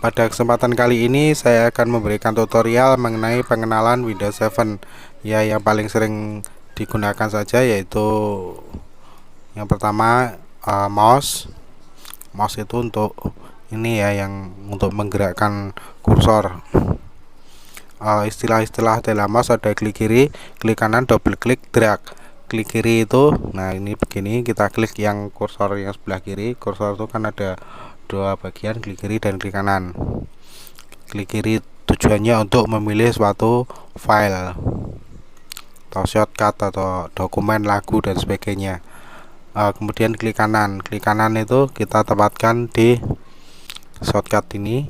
Pada kesempatan kali ini saya akan memberikan tutorial mengenai pengenalan Windows 7. Ya, yang paling sering digunakan saja yaitu yang pertama mouse. Mouse itu untuk ini ya, yang untuk menggerakkan kursor. Istilah-istilah dalam mouse ada klik kiri, klik kanan, double klik, drag. Klik kiri itu, nah ini begini, kita klik yang kursor yang sebelah kiri. Kursor itu kan ada dua bagian, klik kiri dan klik kanan. Klik kiri tujuannya untuk memilih suatu file atau shortcut atau dokumen, lagu dan sebagainya. Kemudian klik kanan itu kita tempatkan di shortcut ini.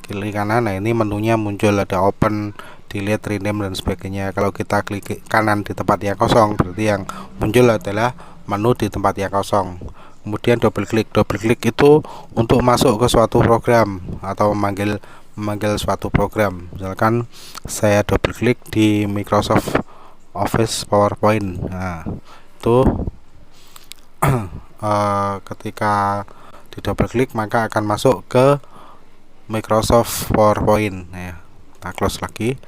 Klik kanan, nah ini menunya muncul, ada open, delete, rename dan sebagainya. Kalau kita klik kanan di tempat yang kosong, berarti yang muncul adalah menu di tempat yang kosong. Kemudian double klik itu untuk masuk ke suatu program atau memanggil suatu program. Misalkan saya double klik di Microsoft Office PowerPoint, nah itu ketika di double klik maka akan masuk ke Microsoft PowerPoint. Nah, kita close lagi.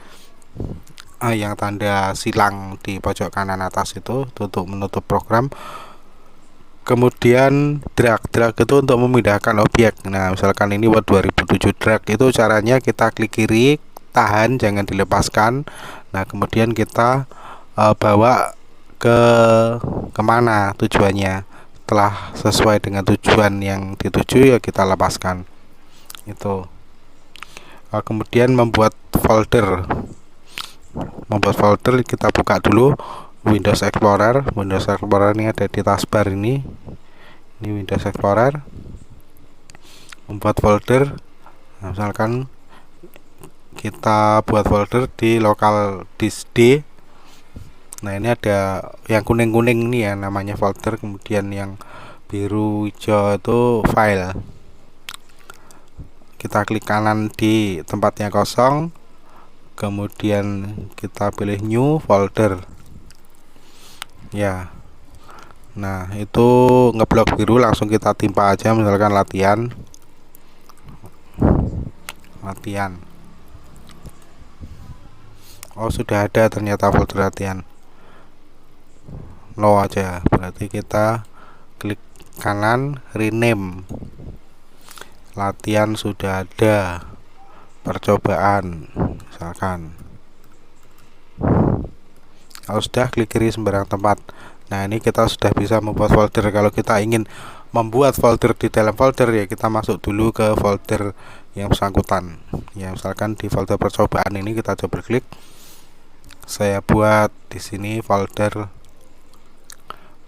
Yang tanda silang di pojok kanan atas itu untuk menutup program. Kemudian drag itu untuk memindahkan objek. Nah, misalkan ini Word 2007, drag itu caranya kita klik kiri, tahan, jangan dilepaskan. Nah, kemudian kita bawa ke kemana tujuannya. Setelah sesuai dengan tujuan yang dituju, ya kita lepaskan. Itu. Kemudian membuat folder. Kita buka dulu Windows Explorer. Ini ada di taskbar ini. Ini Windows Explorer. Membuat folder. Nah, misalkan kita buat folder di local disk D. Nah, ini ada yang kuning-kuning nih ya, namanya folder. Kemudian yang biru hijau itu file. Kita klik kanan di tempatnya kosong, kemudian kita pilih new folder ya. Nah, itu ngeblok biru, langsung kita timpa aja, misalkan latihan. Oh, sudah ada ternyata folder latihan, no aja, berarti kita klik kanan, rename. Latihan sudah ada, percobaan misalkan. Kalau sudah, klik kiri sembarang tempat. Nah, ini kita sudah bisa membuat folder. Kalau kita ingin membuat folder di dalam folder, ya kita masuk dulu ke folder yang bersangkutan. Ya, misalkan di folder percobaan ini kita double klik. Saya buat di sini folder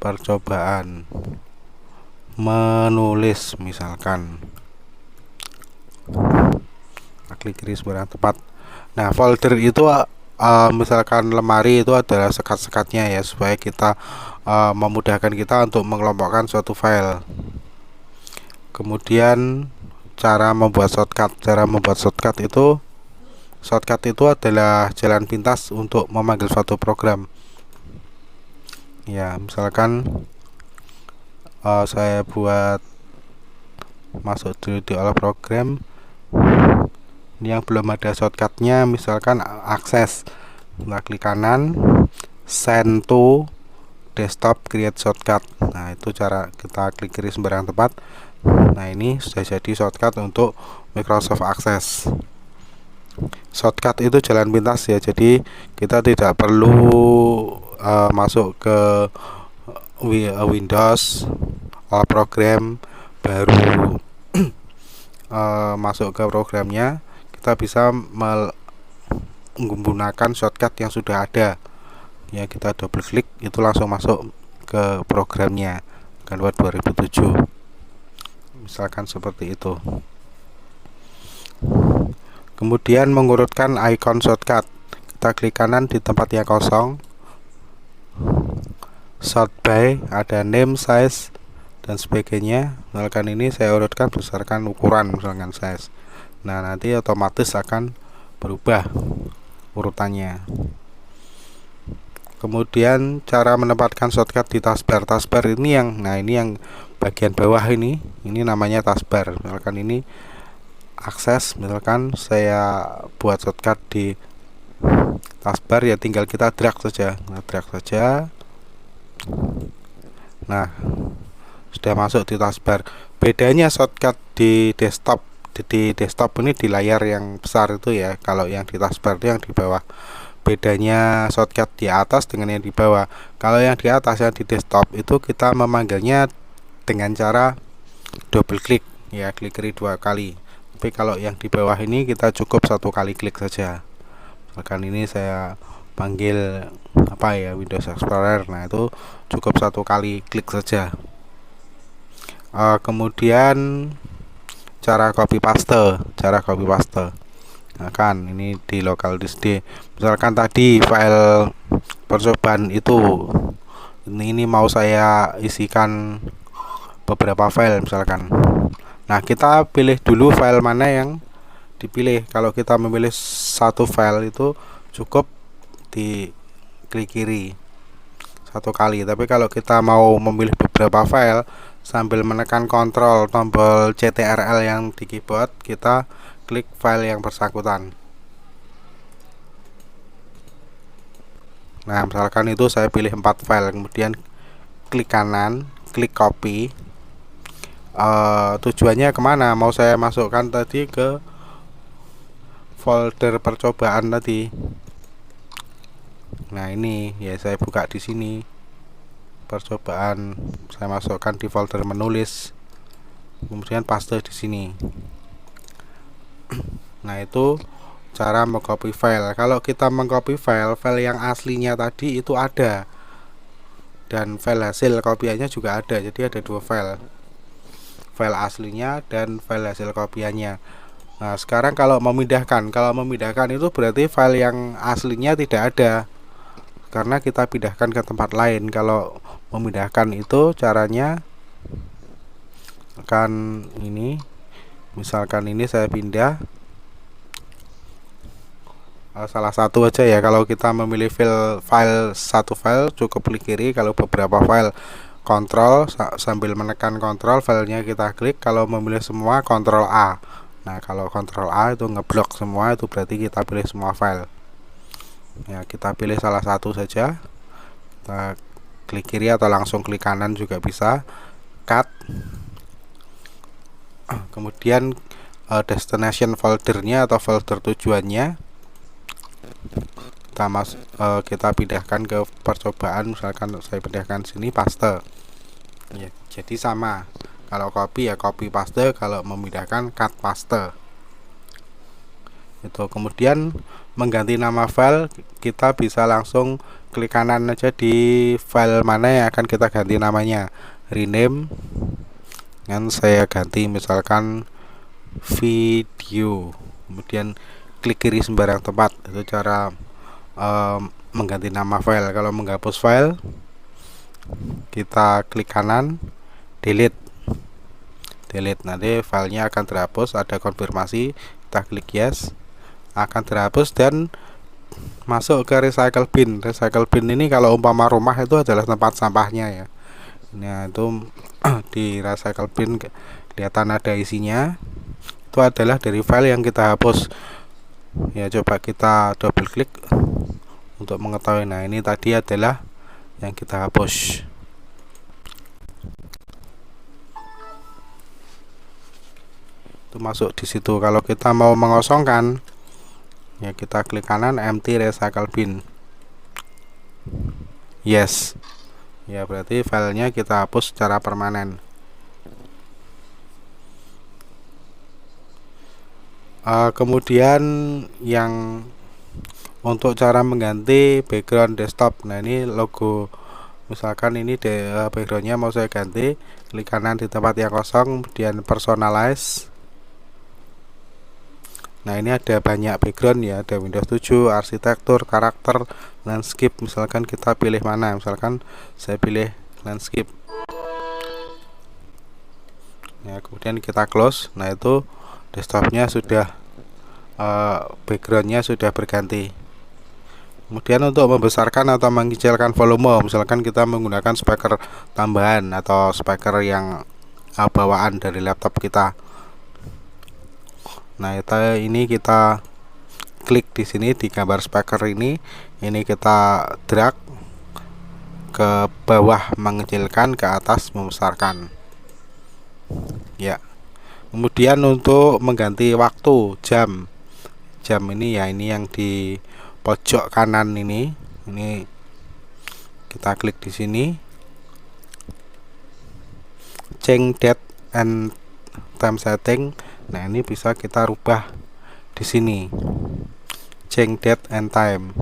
percobaan menulis misalkan. Klik kiri sembarang tempat. Nah, folder itu misalkan lemari itu adalah sekat-sekatnya ya, supaya kita memudahkan kita untuk mengelompokkan suatu file. Kemudian cara membuat shortcut. Shortcut itu adalah jalan pintas untuk memanggil suatu program. Ya, misalkan saya buat masuk dulu di all program. Ini yang belum ada shortcutnya, misalkan akses. Kita klik kanan, send to desktop, create shortcut. Nah, itu cara kita klik kiri sembarang tempat. Nah, ini sudah jadi shortcut untuk Microsoft Access. Shortcut itu jalan pintas ya, jadi kita tidak perlu masuk ke Windows all program baru masuk ke programnya. Kita bisa menggunakan shortcut yang sudah ada ya, kita double klik itu langsung masuk ke programnya, kan Word 2007 misalkan seperti itu. Kemudian mengurutkan icon shortcut, kita klik kanan di tempat yang kosong, sort by, ada name, size dan sebagainya. Misalkan ini saya urutkan berdasarkan ukuran, misalkan size. Nah, nanti otomatis akan berubah urutannya. Kemudian cara menempatkan shortcut di taskbar. Taskbar ini yang, nah ini yang bagian bawah ini namanya taskbar. Misalkan ini akses, misalkan saya buat shortcut di taskbar, ya tinggal kita drag saja. Nah, sudah masuk di taskbar. Bedanya shortcut di desktop ini di layar yang besar itu ya. Kalau yang di taskbar itu yang di bawah. Bedanya shortcut di atas dengan yang di bawah. Kalau yang di atas, yang di desktop itu kita memanggilnya dengan cara double klik ya, klik kiri 2 kali. Tapi kalau yang di bawah ini kita cukup 1 kali klik saja. Misalkan ini saya panggil apa ya, Windows Explorer. Nah, itu cukup 1 kali klik saja. Kemudian cara copy paste. Nah, kan ini di local disk D. Misalkan tadi file percobaan itu, ini mau saya isikan beberapa file misalkan. Nah, kita pilih dulu file mana yang dipilih. Kalau kita memilih satu file itu cukup di klik kiri 1 kali. Tapi kalau kita mau memilih beberapa file sambil menekan kontrol tombol CTRL yang di keyboard, kita klik file yang bersangkutan. Nah, misalkan itu saya pilih 4 file, kemudian klik kanan, klik copy. Tujuannya kemana? Mau saya masukkan tadi ke folder percobaan tadi. Nah, ini ya saya buka di sini. Percobaan saya masukkan di folder menulis. Kemudian paste di sini. Nah, itu cara mengcopy file. Kalau kita mengcopy file yang aslinya tadi itu ada, dan file hasil kopiannya juga ada. Jadi ada 2 file aslinya dan file hasil kopiannya. Nah, sekarang kalau memindahkan itu berarti file yang aslinya tidak ada, karena kita pindahkan ke tempat lain. Kalau memindahkan itu caranya misalkan ini saya pindah salah satu aja ya. Kalau kita memilih satu file cukup klik kiri. Kalau beberapa file, kontrol sambil menekan kontrol, filenya kita klik. Kalau memilih semua, kontrol A. Nah, kalau kontrol A itu ngeblok semua, itu berarti kita pilih semua file ya. Kita pilih salah satu saja, kita klik kiri atau langsung klik kanan juga bisa. Cut. Kemudian destination foldernya atau folder tujuannya kita pindahkan ke percobaan. Misalkan saya pindahkan sini, paste ya. Jadi sama, kalau copy ya copy paste, kalau memindahkan cut paste itu. Kemudian mengganti nama file, kita bisa langsung klik kanan aja di file mana yang akan kita ganti namanya, rename, dan saya ganti misalkan video, kemudian klik kiri sembarang tempat. Itu cara mengganti nama file. Kalau menghapus file, kita klik kanan, delete. Nanti filenya akan terhapus, ada konfirmasi, kita klik yes, akan terhapus dan masuk ke recycle bin. Ini kalau umpama rumah itu adalah tempat sampahnya ya. Nah, itu di recycle bin kelihatan ada isinya. Itu adalah dari file yang kita hapus ya. Coba kita double klik untuk mengetahui. Nah, ini tadi adalah yang kita hapus. Itu masuk di situ. Kalau kita mau mengosongkan ya, kita klik kanan, empty recycle bin. Yes ya, berarti filenya kita hapus secara permanen. Kemudian yang untuk cara mengganti background desktop. Nah, ini logo, misalkan ini backgroundnya mau saya ganti, klik kanan di tempat yang kosong, kemudian personalize. Nah, ini ada banyak background ya, ada Windows 7, arsitektur, karakter, landscape. Misalkan kita pilih mana, misalkan saya pilih landscape ya, kemudian kita close. Nah, itu desktopnya sudah backgroundnya sudah berganti. Kemudian untuk membesarkan atau mengecilkan volume, misalkan kita menggunakan speaker tambahan atau speaker yang bawaan dari laptop kita. Nah, ini kita klik di sini di gambar speaker ini kita drag ke bawah mengecilkan, ke atas membesarkan. Ya. Kemudian untuk mengganti waktu jam ini ya, ini yang di pojok kanan ini kita klik di sini, change date and time setting. Nah, ini bisa kita rubah di sini, change date and time.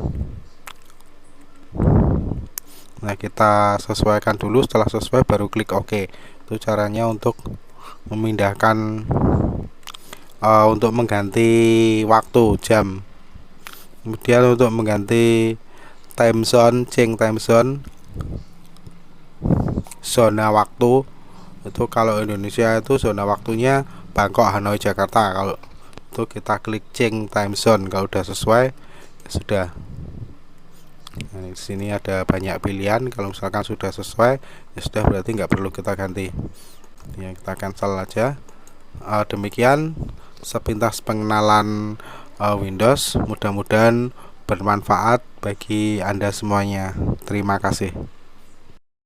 Nah, kita sesuaikan dulu, setelah sesuai baru klik OK. Itu caranya untuk memindahkan untuk mengganti waktu jam. Kemudian untuk mengganti time zone, change time zone, zona waktu itu kalau Indonesia itu zona waktunya Bangkok, Hanoi, Jakarta. Kalau itu kita klik change time zone, kalau udah sesuai ya sudah. Nah, di sini ada banyak pilihan, kalau misalkan sudah sesuai ya sudah, berarti nggak perlu kita ganti ya, kita cancel aja. Demikian sepintas pengenalan Windows, mudah-mudahan bermanfaat bagi Anda semuanya. Terima kasih.